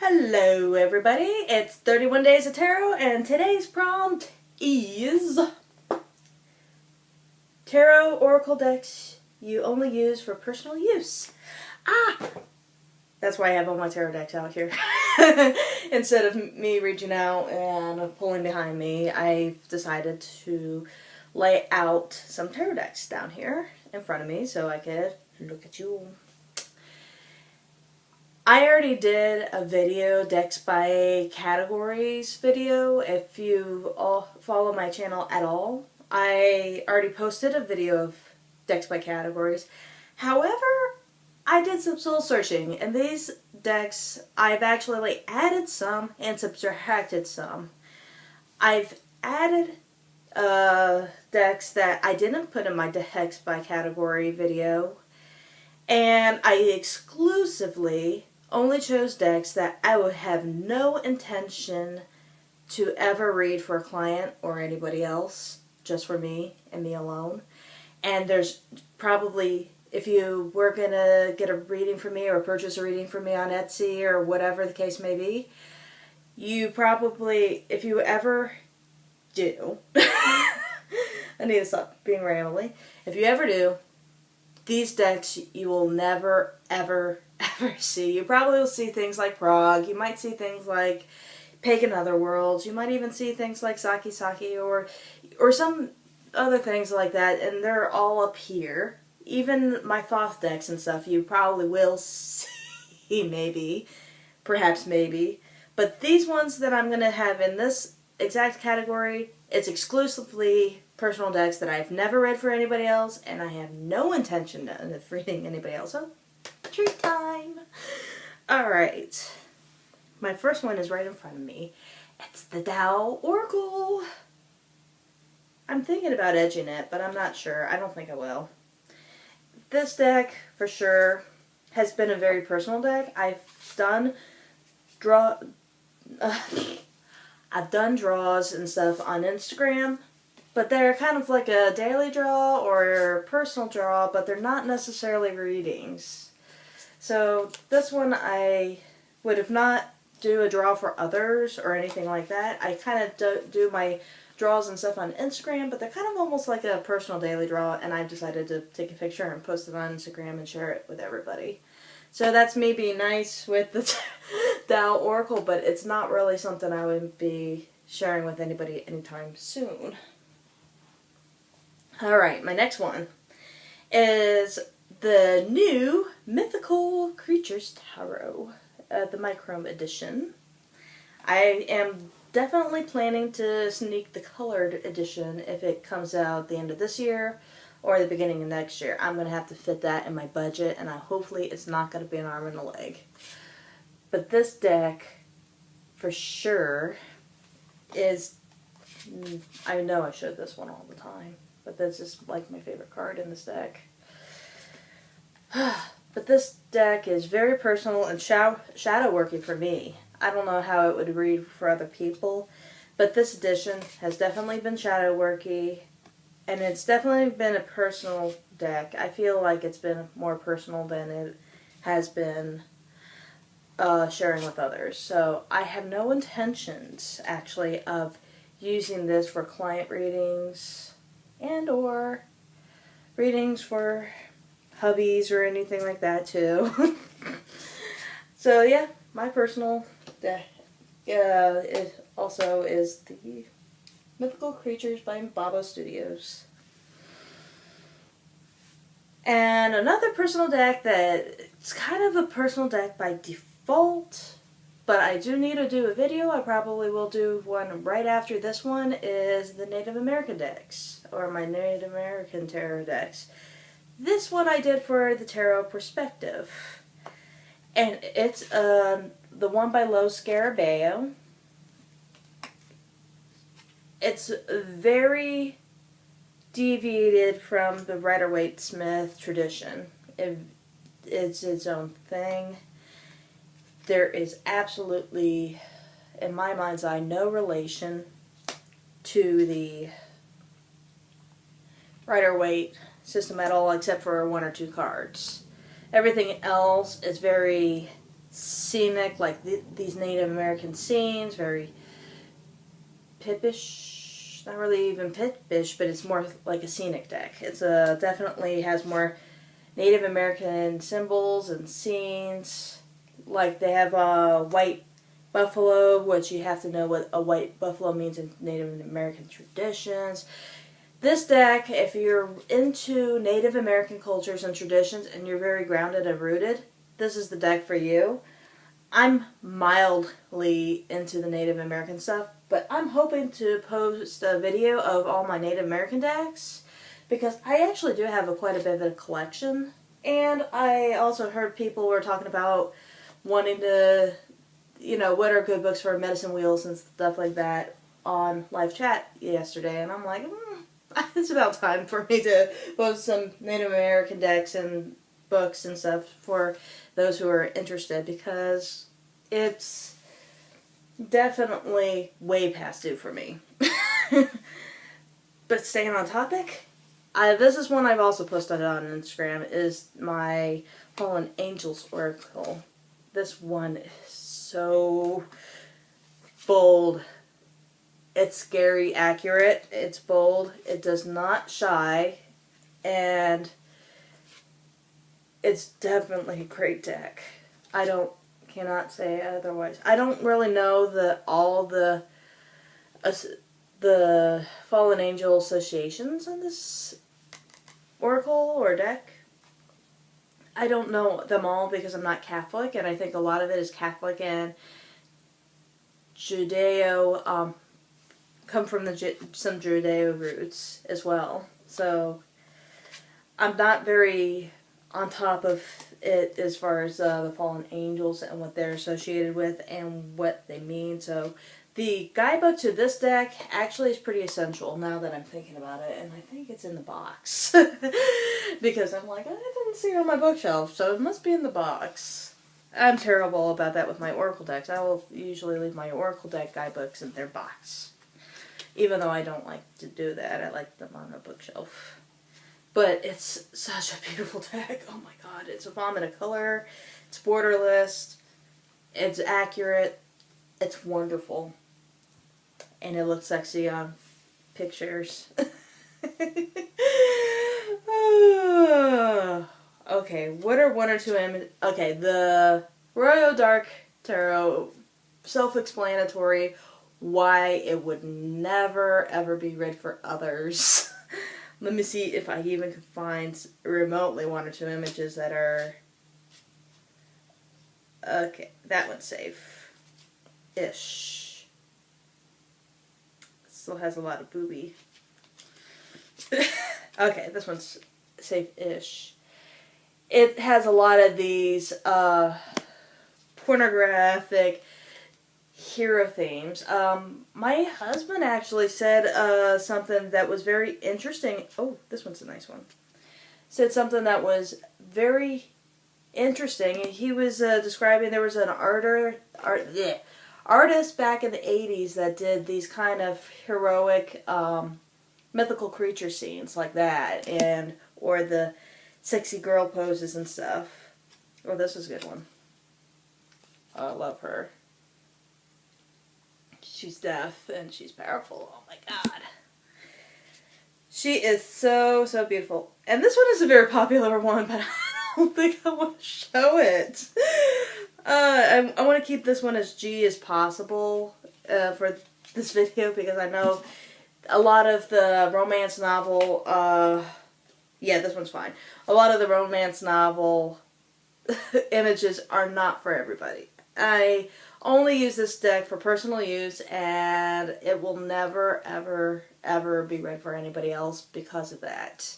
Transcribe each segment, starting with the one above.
Hello everybody, it's 31 Days of Tarot and today's prompt is Tarot Oracle decks you only use for personal use. That's why I have all my tarot decks out here. Instead of me reaching out and pulling behind me, I've decided to lay out some tarot decks down here in front of me so I could look at you. I already did a video, decks by categories video. If you all follow my channel at all, I already posted a video of decks by categories. However, I did some soul searching, and these decks, I've actually added some and subtracted some. I've added decks that I didn't put in my decks by category video, and I exclusively only chose decks that I would have no intention to ever read for a client or anybody else, just for me and me alone. And there's probably, if you were going to get a reading from me or purchase a reading from me on Etsy or whatever the case may be, you probably, if you ever do, I need to stop being rambly, if you ever do, these decks you will never, ever see. You probably will see things like Prague. You might see things like Pagan Otherworlds. You might even see things like Saki Saki or some other things like that. And they're all up here. Even my Thoth decks and stuff you probably will see maybe. Perhaps maybe. But these ones that I'm going to have in this exact category, it's exclusively personal decks that I've never read for anybody else, and I have no intention of reading anybody else. So, treat time! Alright. My first one is right in front of me. It's the Tao Oracle. I'm thinking about edging it, but I'm not sure. I don't think I will. This deck, for sure, has been a very personal deck. I've done draws and stuff on Instagram, but they're kind of like a daily draw or a personal draw, but they're not necessarily readings. So this one I would have not do a draw for others or anything like that. I kind of do my draws and stuff on Instagram, but they're kind of almost like a personal daily draw, and I've decided to take a picture and post it on Instagram and share it with everybody. So that's me being nice with the Tao Oracle, but it's not really something I would be sharing with anybody anytime soon. Alright, my next one is the new Mythical Creatures Tarot, the Microme edition. I am definitely planning to sneak the colored edition if it comes out at the end of this year or the beginning of next year. I'm going to have to fit that in my budget, and hopefully it's not going to be an arm and a leg. But this deck, for sure, is, I know I showed this one all the time, but this is like my favorite card in this deck. But this deck is very personal and shadow working for me. I don't know how it would read for other people, but this edition has definitely been shadow worky, and it's definitely been a personal deck. I feel like it's been more personal than it has been sharing with others. So I have no intentions, actually, of using this for client readings and or readings for hubbies or anything like that, too. So, yeah, my personal deck it also is the Mythical Creatures by Babo Studios. And another personal deck that it's kind of a personal deck by default, but I do need to do a video. I probably will do one right after this one, is the Native American decks, or my Native American tarot decks. This one I did for the Tarot Perspective. And it's the one by Los Scarabeo. It's very deviated from the Rider-Waite-Smith tradition. It's its own thing. There is absolutely, in my mind's eye, no relation to the Rider-Waite system at all, except for one or two cards. Everything else is very scenic, like these Native American scenes, very pippish. Not really even pippish, but it's more like a scenic deck. It's definitely has more Native American symbols and scenes. Like they have a white buffalo, which you have to know what a white buffalo means in Native American traditions. This deck, if you're into Native American cultures and traditions and you're very grounded and rooted, this is the deck for you. I'm mildly into the Native American stuff, but I'm hoping to post a video of all my Native American decks because I actually do have quite a bit of a collection. And I also heard people were talking about wanting to, what are good books for medicine wheels and stuff like that on live chat yesterday. And I'm like, it's about time for me to post some Native American decks and books and stuff for those who are interested because it's definitely way past due for me. But staying on topic, this is one I've also posted on Instagram, is my Fallen Angels Oracle. This one is so bold. It's scary accurate. It's bold. It does not shy. And it's definitely a great deck. Cannot say otherwise. I don't really know all the Fallen Angel associations on this oracle or deck. I don't know them all because I'm not Catholic, and I think a lot of it is Catholic and Judeo, come from some Judeo roots as well. So I'm not very on top of it as far as the fallen angels and what they're associated with and what they mean. So the guidebook to this deck actually is pretty essential now that I'm thinking about it, and I think it's in the box. Because I'm like, I didn't see it on my bookshelf, so it must be in the box. I'm terrible about that with my Oracle decks. I will usually leave my Oracle deck guidebooks in their box. Even though I don't like to do that, I like them on a bookshelf. But it's such a beautiful deck. Oh my god, it's a vomit of color. It's borderless. It's accurate. It's wonderful. And it looks sexy on pictures. Okay, what are one or two images? Okay, the Royal Dark Tarot, self-explanatory, why it would never ever be read for others. Let me see if I even can find remotely one or two images that are... Okay, that one's safe-ish. Still has a lot of booby. Okay, this one's safe-ish. It has a lot of these pornographic hero themes. My husband actually said something that was very interesting. Oh, this one's a nice one. Said something that was very interesting. He was describing there was an artist back in the 80s that did these kind of heroic mythical creature scenes like that, or the sexy girl poses and stuff. Oh, this is a good one. I love her. She's deaf and she's powerful. Oh my god. She is so, so beautiful. And this one is a very popular one, but I don't think I want to show it. I want to keep this one as G as possible for this video because I know a lot of the romance novel, yeah, this one's fine. A lot of the romance novel images are not for everybody. I only use this deck for personal use, and it will never, ever, ever be read for anybody else because of that.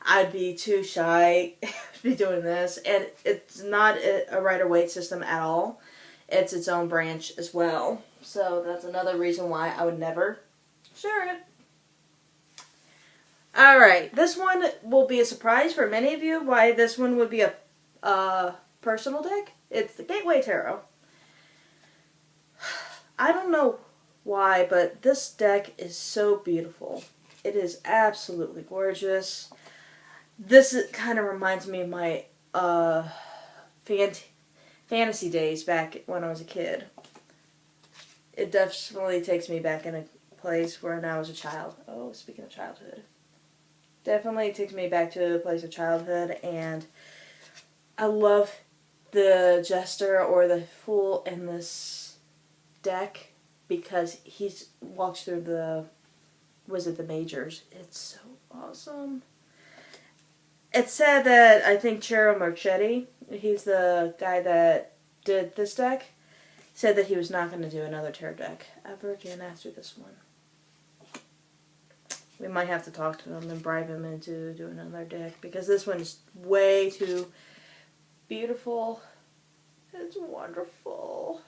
I'd be too shy to be doing this, and it's not a Rider-Waite system at all. It's its own branch as well. So that's another reason why I would never share it. Alright, this one will be a surprise for many of you why this one would be a personal deck. It's the Gateway Tarot. I don't know why, but this deck is so beautiful. It is absolutely gorgeous. This kind of reminds me of my fantasy days back when I was a kid. It definitely takes me back in a place where I was a child. Oh, speaking of childhood. Definitely takes me back to a place of childhood, and I love the jester or the fool in this deck because he walks through the majors. It's so awesome. It's said that I think Chero Marchetti, he's the guy that did this deck, said that he was not going to do another tarot deck ever again after this one. We might have to talk to him and bribe him into doing another deck because this one is way too beautiful. It's wonderful.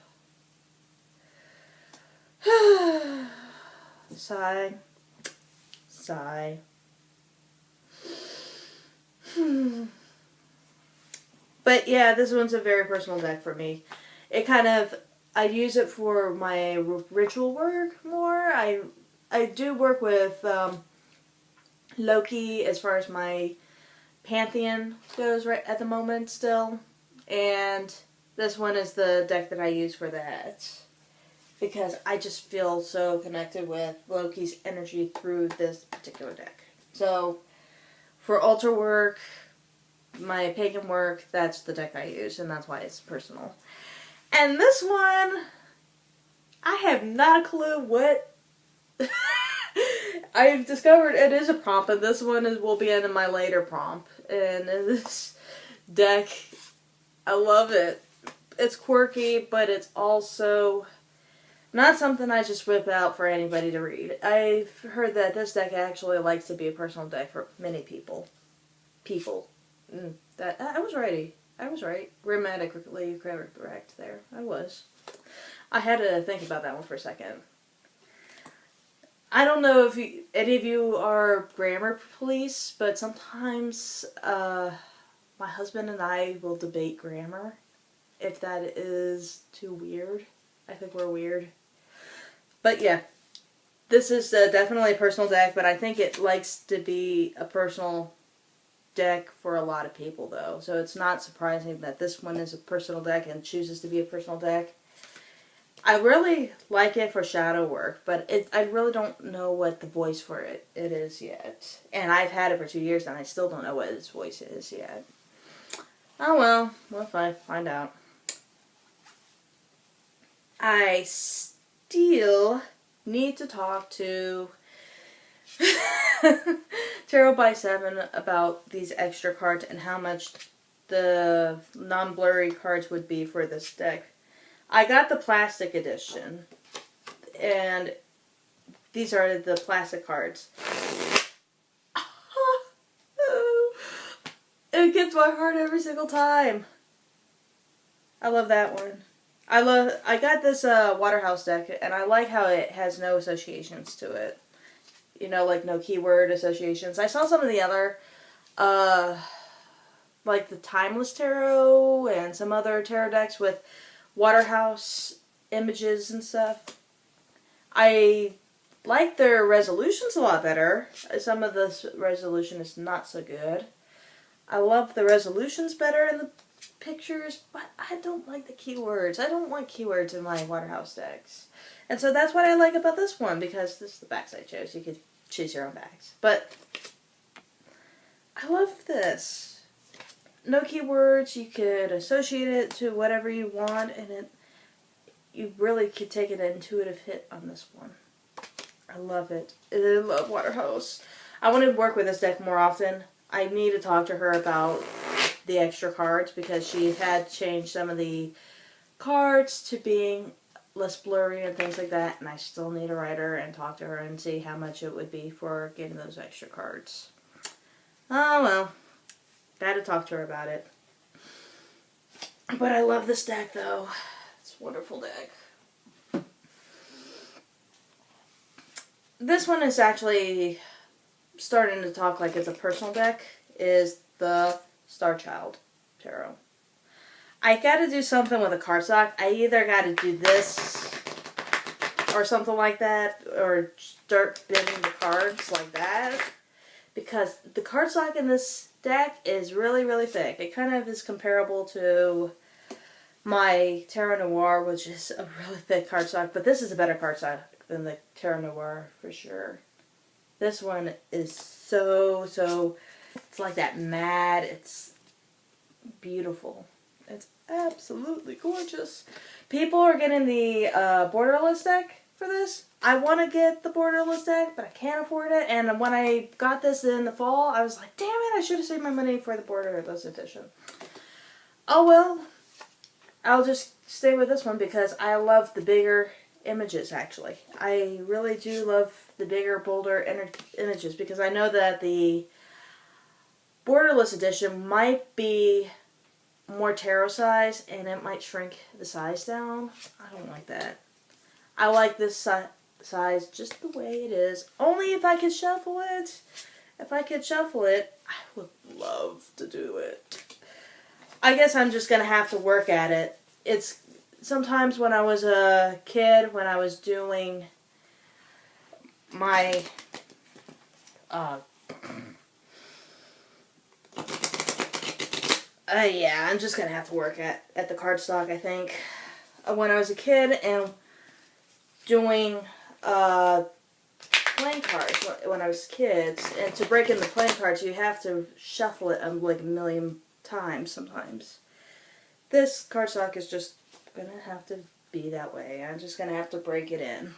Sigh. Sigh. But yeah, this one's a very personal deck for me. It kind of, I use it for my ritual work more. I do work with Loki as far as my Pantheon goes right at the moment still. And this one is the deck that I use for that. Because I just feel so connected with Loki's energy through this particular deck. So, for altar work, my pagan work, that's the deck I use, and that's why it's personal. And this one, I have not a clue what... I've discovered it is a prompt, and this one will be in my later prompt. And this deck, I love it. It's quirky, but it's also not something I just whip out for anybody to read. I've heard that this deck actually likes to be a personal deck for many people. That I was right. Grammatically correct there. I was. I had to think about that one for a second. I don't know if any of you are grammar police, but sometimes my husband and I will debate grammar. If that is too weird. I think we're weird. But yeah, this is definitely a personal deck, but I think it likes to be a personal deck for a lot of people though. So it's not surprising that this one is a personal deck and chooses to be a personal deck. I really like it for shadow work, but I really don't know what the voice for it is yet. And I've had it for 2 years and I still don't know what its voice is yet. Oh well, we'll find out. I still need to talk to Tarot by 7 about these extra cards and how much the non-blurry cards would be for this deck. I got the plastic edition, and these are the plastic cards. It gets my heart every single time. I love that one. I got this Waterhouse deck, and I like how it has no associations to it. You know, like no keyword associations. I saw some of the other, like the Timeless Tarot and some other tarot decks with Waterhouse images and stuff. I like their resolutions a lot better. Some of the resolution is not so good. I love the resolutions better in the pictures, but I don't like the keywords. I don't want keywords in my Waterhouse decks. And so that's what I like about this one, because this is the backs I chose. You could choose your own backs. But I love this. No keywords, you could associate it to whatever you want, and you really could take an intuitive hit on this one. I love it. I love Waterhouse. I want to work with this deck more often. I need to talk to her about the extra cards because she had changed some of the cards to being less blurry and things like that, and I still need to write her and talk to her and see how much it would be for getting those extra cards. Oh well. Gotta talk to her about it. But I love this deck though. It's a wonderful deck. This one is actually starting to talk like it's a personal deck, is the Starchild Tarot. I gotta do something with a cardstock. I either gotta do this or something like that, or start bending the cards like that, because the cardstock in this deck is really, really thick. It kind of is comparable to my Terra Noir, which is a really thick cardstock, but this is a better cardstock than the Terra Noir for sure. This one is so, it's like that matte, it's beautiful. It's absolutely gorgeous. People are getting the borderless deck for this. I want to get the borderless deck, but I can't afford it. And when I got this in the fall, I was like, damn it, I should have saved my money for the borderless edition. Oh well, I'll just stay with this one because I love the bigger images, actually. I really do love the bigger, bolder images because I know that the borderless edition might be more tarot size and it might shrink the size down. I don't like that. I like this size just the way it is. Only if I could shuffle it. If I could shuffle it, I would love to do it. I guess I'm just going to have to work at it. It's sometimes when I was a kid, when I was doing my yeah, I'm just going to have to work at the cardstock, I think. When I was a kid and doing playing cards when I was kids, and to break in the playing cards, you have to shuffle it like a million times sometimes. This cardstock is just going to have to be that way. I'm just going to have to break it in.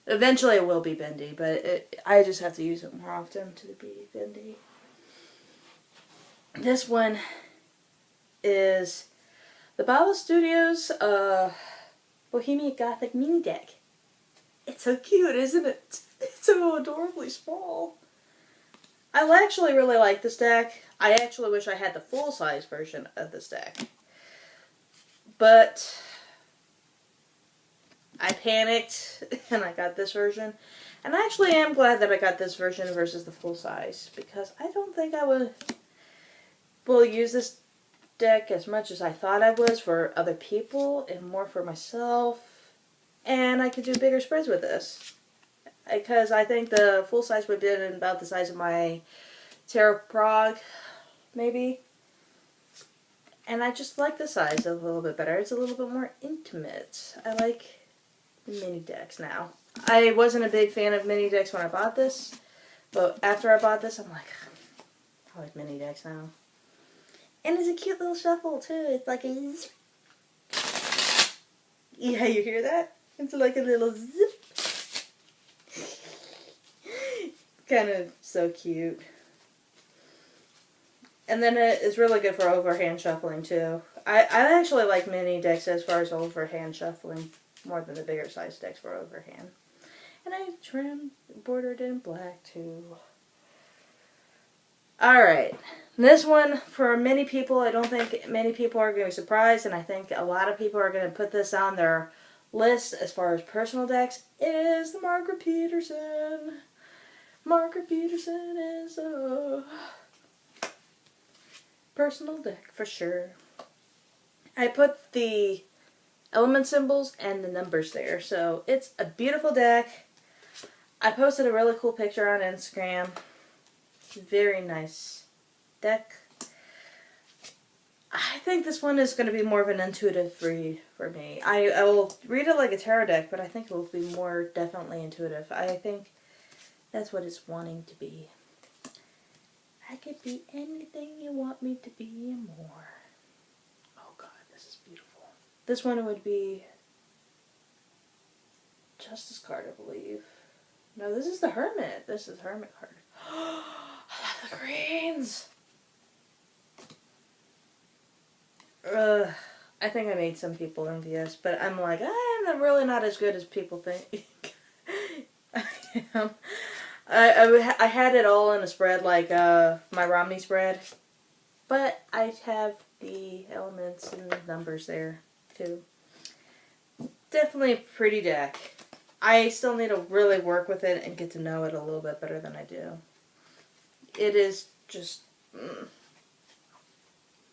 Eventually it will be bendy, but I just have to use it more often to be bendy. This one is the Bala Studios Bohemian Gothic mini deck. It's so cute, isn't it? It's so adorably small. I actually really like this deck. I actually wish I had the full-size version of this deck. But I panicked and I got this version. And I actually am glad that I got this version versus the full-size, because I don't think I will use this deck as much as I thought I was for other people and more for myself. And I could do bigger spreads with this. Because I think the full size would have been about the size of my Tarot Prague, maybe. And I just like the size a little bit better. It's a little bit more intimate. I like the mini decks now. I wasn't a big fan of mini decks when I bought this. But after I bought this, I'm like, I like mini decks now. And it's a cute little shuffle, too. It's like a... Yeah, you hear that? It's like a little zip. Kind of so cute. And then it is really good for overhand shuffling, too. I actually like mini decks as far as overhand shuffling more than the bigger size decks for overhand. And I trimmed, bordered in black, too. Alright. This one, for many people, I don't think many people are going to be surprised, and I think a lot of people are going to put this on their list as far as personal decks. It is the Margaret Peterson. Margaret Peterson is a personal deck for sure. I put the element symbols and the numbers there, so it's a beautiful deck. I posted a really cool picture on Instagram. Very nice deck. I think this one is going to be more of an intuitive read for me. I will read it like a tarot deck, but I think it will be more definitely intuitive. I think that's what it's wanting to be. I could be anything you want me to be and more. Oh God, this is beautiful. This one would be Justice card, I believe. No, this is the Hermit. This is Hermit card. I love the greens. I think I made some people envious, but I'm like, I'm really not as good as people think. I am. I had it all in a spread like my Romney spread, but I have the elements and the numbers there too. Definitely a pretty deck. I still need to really work with it and get to know it a little bit better than I do. It is just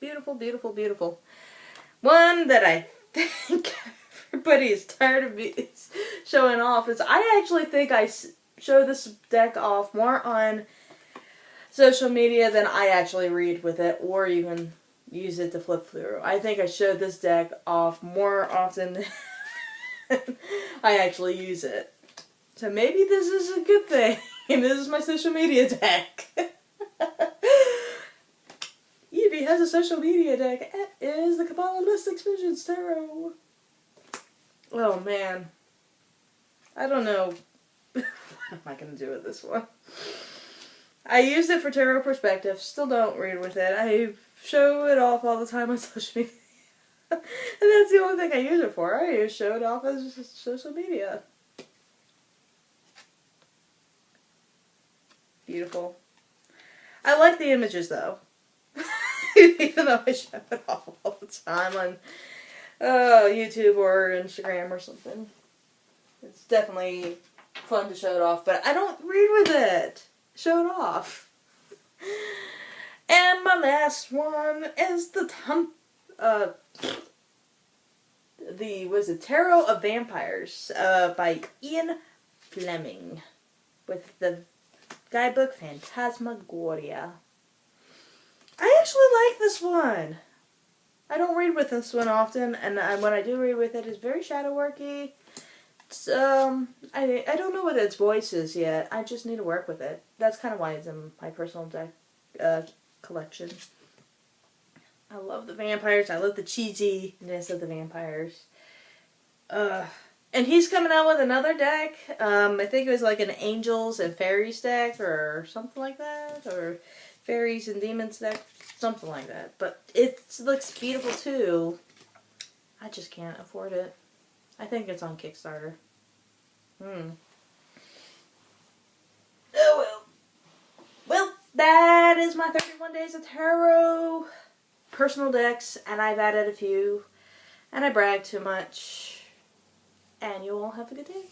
beautiful, beautiful, beautiful. One that I think everybody is tired of me showing off is I actually think I show this deck off more on social media than I actually read with it, or even use it to flip through. I think I showed this deck off more often than I actually use it. So maybe this is a good thing. This is my social media deck. Evie has a social media deck. It is the Kabbalah Mystics Visions Tarot. Oh man. I don't know. What am I going to do with this one? I used it for tarot perspective. Still don't read with it. I show it off all the time on social media. And that's the only thing I use it for. I just show it off as social media. Beautiful. I like the images though. Even though I show it off all the time on YouTube or Instagram or something. It's definitely fun to show it off, but I don't read with it. Show it off. And my last one is the Tarot of Vampires by Ian Fleming with the guidebook Phantasmagoria. I actually like this one. I don't read with this one often, and when I do read with it, it's very shadow worky. It's, I don't know what its voice is yet. I just need to work with it. That's kind of why it's in my personal deck collection. I love the vampires. I love the cheesiness of the vampires. And he's coming out with another deck. I think it was like an Angels and Fairies deck or something like that. Or Fairies and Demons deck. Something like that. But it looks beautiful too. I just can't afford it. I think it's on Kickstarter. Oh well. Well, that is my 31 Days of Tarot personal decks, and I've added a few, and I brag too much. And you all have a good day.